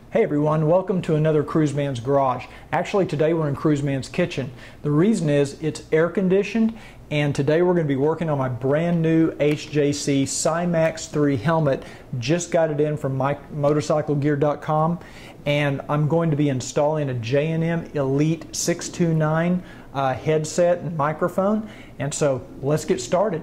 Hey everyone, welcome to another Cruiseman's Garage. Actually today we're in Cruiseman's kitchen. The reason is it's air conditioned, and today we're going to be working on my brand new HJC Symax III helmet. Just got it in from motorcyclegear.com, and I'm going to be installing a J&M Elite 629 headset and microphone, and so let's get started.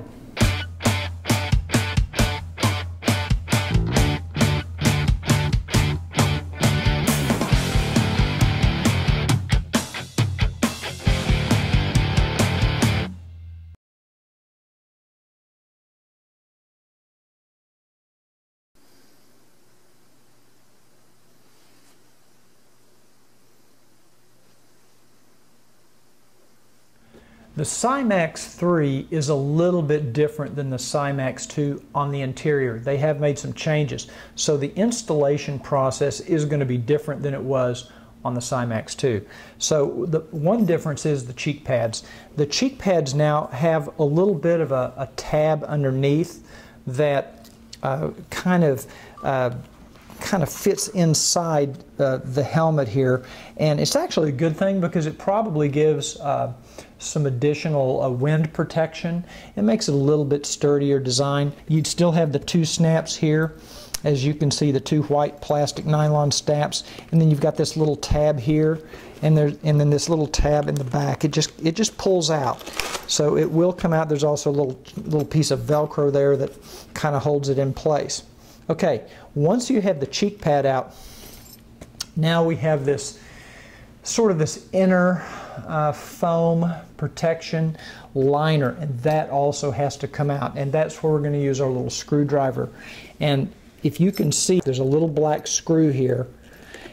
The Symax III is a little bit different than the Symax II on the interior. They have made some changes, so the installation process is going to be different than it was on the Symax II. So the one difference is the cheek pads. The cheek pads now have a little bit of a tab underneath that kind of fits inside the helmet here, and it's actually a good thing because it probably gives some additional wind protection. It makes it a little bit sturdier design. You'd still have the two snaps here, as you can see, the two white plastic nylon snaps, and then you've got this little tab here, and then this little tab in the back. It just pulls out, so it will come out. There's also a little piece of Velcro there that kind of holds it in place. Okay, once you have the cheek pad out, now we have this sort of this inner foam protection liner, and that also has to come out, and that's where we're going to use our little screwdriver. And if you can see, there's a little black screw here,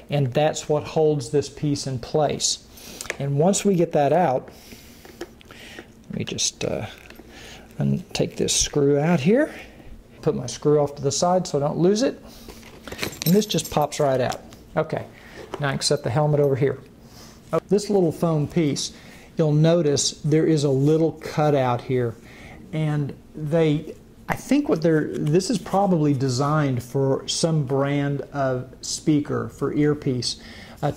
and that's what holds this piece in place. And once we get that out, let me just take this screw out here, put my screw off to the side so I don't lose it, and this just pops right out. Okay, now I can set the helmet over here. This little foam piece, you'll notice there is a little cutout here, and I think this is probably designed for some brand of speaker for earpiece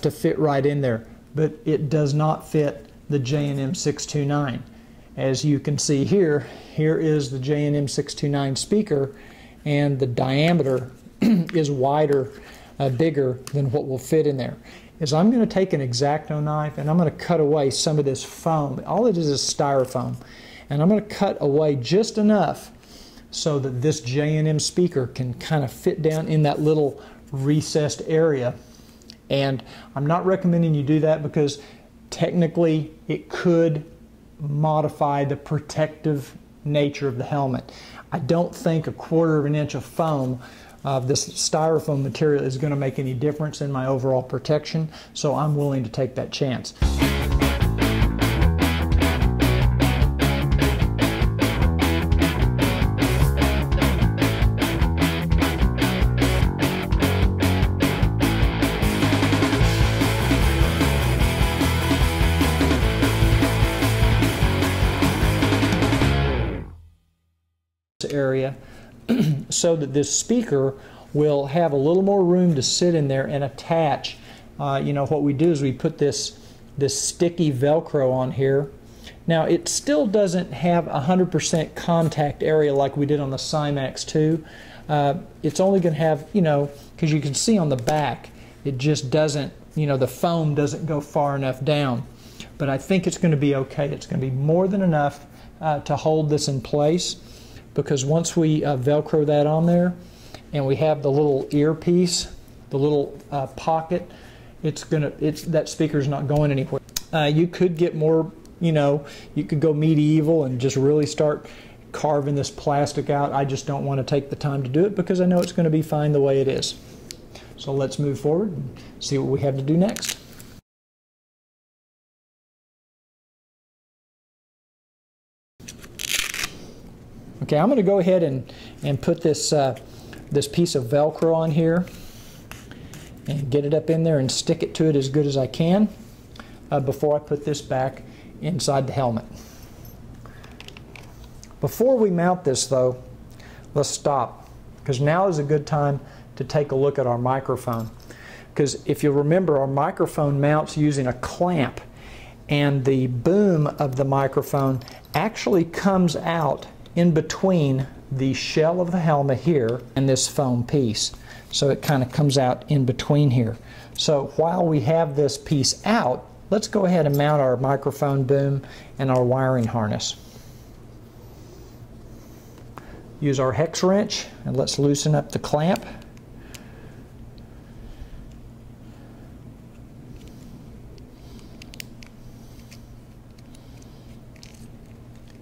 to fit right in there, but it does not fit the J&M 629. As you can see here is the J&M 629 speaker, and the diameter is wider, bigger than what will fit in there. I'm going to take an X-Acto knife and I'm going to cut away some of this foam. All it is styrofoam, and I'm going to cut away just enough so that this J&M speaker can kind of fit down in that little recessed area. And I'm not recommending you do that because technically it could modify the protective nature of the helmet. I don't think 1/4 of an inch of foam, this styrofoam material, is going to make any difference in my overall protection, so I'm willing to take that chance. Area so that this speaker will have a little more room to sit in there and attach. What we do is we put this sticky Velcro on here. Now it still doesn't have 100% contact area like we did on the Symax II. It's only going to have, because you can see on the back, it just doesn't, the foam doesn't go far enough down. But I think it's going to be okay. It's going to be more than enough to hold this in place, because once we Velcro that on there and we have the little earpiece, the little pocket, that speaker's not going anywhere. You could get more, you could go medieval and just really start carving this plastic out. I just don't want to take the time to do it because I know it's going to be fine the way it is. So let's move forward and see what we have to do next. Okay, I'm going to go ahead and put this piece of Velcro on here and get it up in there and stick it to it as good as I can before I put this back inside the helmet. Before we mount this though, let's stop, because now is a good time to take a look at our microphone. because if you'll remember, our microphone mounts using a clamp, and the boom of the microphone actually comes out in between the shell of the helmet here and this foam piece. So it kind of comes out in between here. So while we have this piece out, let's go ahead and mount our microphone boom and our wiring harness. Use our hex wrench and let's loosen up the clamp.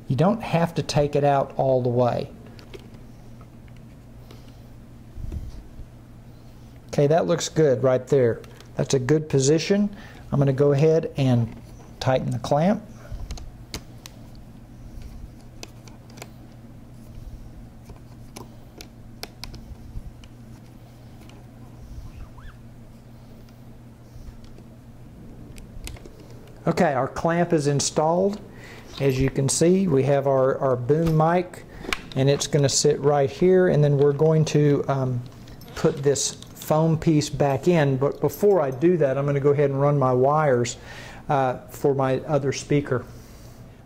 You don't have to take it out all the way. Okay, that looks good right there. That's a good position. I'm going to go ahead and tighten the clamp. Okay, our clamp is installed. As you can see, we have our boom mic, and it's going to sit right here, and then we're going to put this foam piece back in. But before I do that, I'm going to go ahead and run my wires for my other speaker.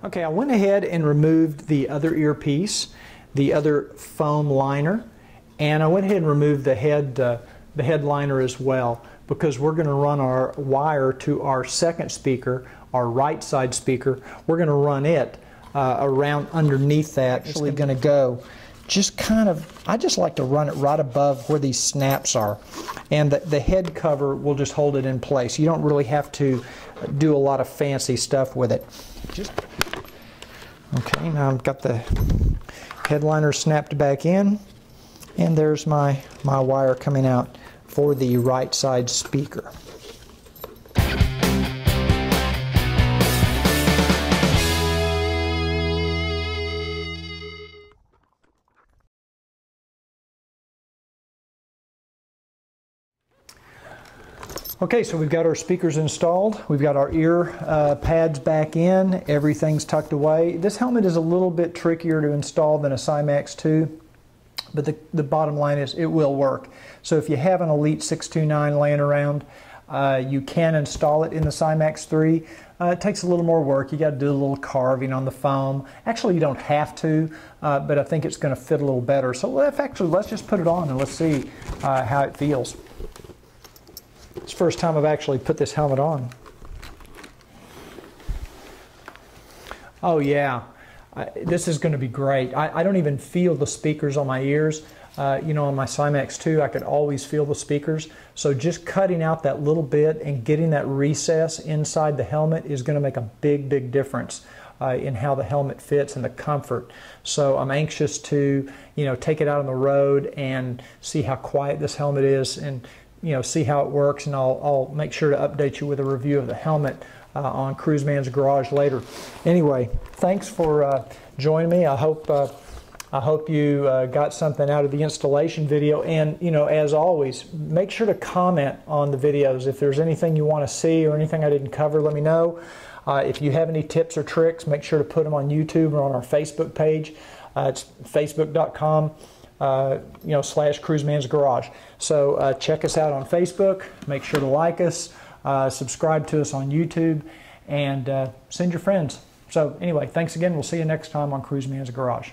Okay, I went ahead and removed the other earpiece, the other foam liner, and I went ahead and removed the head liner as well, because we're going to run our wire to our second speaker, our right side speaker. We're going to run it around underneath that. Actually going to go just kind of, I just like to run it right above where these snaps are. And the head cover will just hold it in place. You don't really have to do a lot of fancy stuff with it. Okay, now I've got the headliner snapped back in, and there's my wire coming out for the right side speaker. Okay, so we've got our speakers installed. We've got our ear pads back in. Everything's tucked away. This helmet is a little bit trickier to install than a Symax II, but the bottom line is it will work. So if you have an Elite 629 laying around, you can install it in the Symax III. It takes a little more work. You got to do a little carving on the foam. Actually, you don't have to, but I think it's going to fit a little better. So let's just put it on and let's see how it feels. It's the first time I've actually put this helmet on. Oh yeah, this is going to be great. I don't even feel the speakers on my ears. You know, on my Symax II, I could always feel the speakers. So just cutting out that little bit and getting that recess inside the helmet is going to make a big, big difference in how the helmet fits and the comfort. So I'm anxious to, you know, take it out on the road and see how quiet this helmet is, and you know, see how it works, and I'll make sure to update you with a review of the helmet on Cruiseman's Garage later. Anyway, thanks for joining me. I hope you got something out of the installation video, and you know, as always, make sure to comment on the videos. If there's anything you want to see or anything I didn't cover, let me know. If you have any tips or tricks, make sure to put them on YouTube or on our Facebook page. It's facebook.com /Cruiseman's Garage. So check us out on Facebook, make sure to like us, subscribe to us on YouTube, and send your friends. So anyway, thanks again. We'll see you next time on Cruiseman's Garage.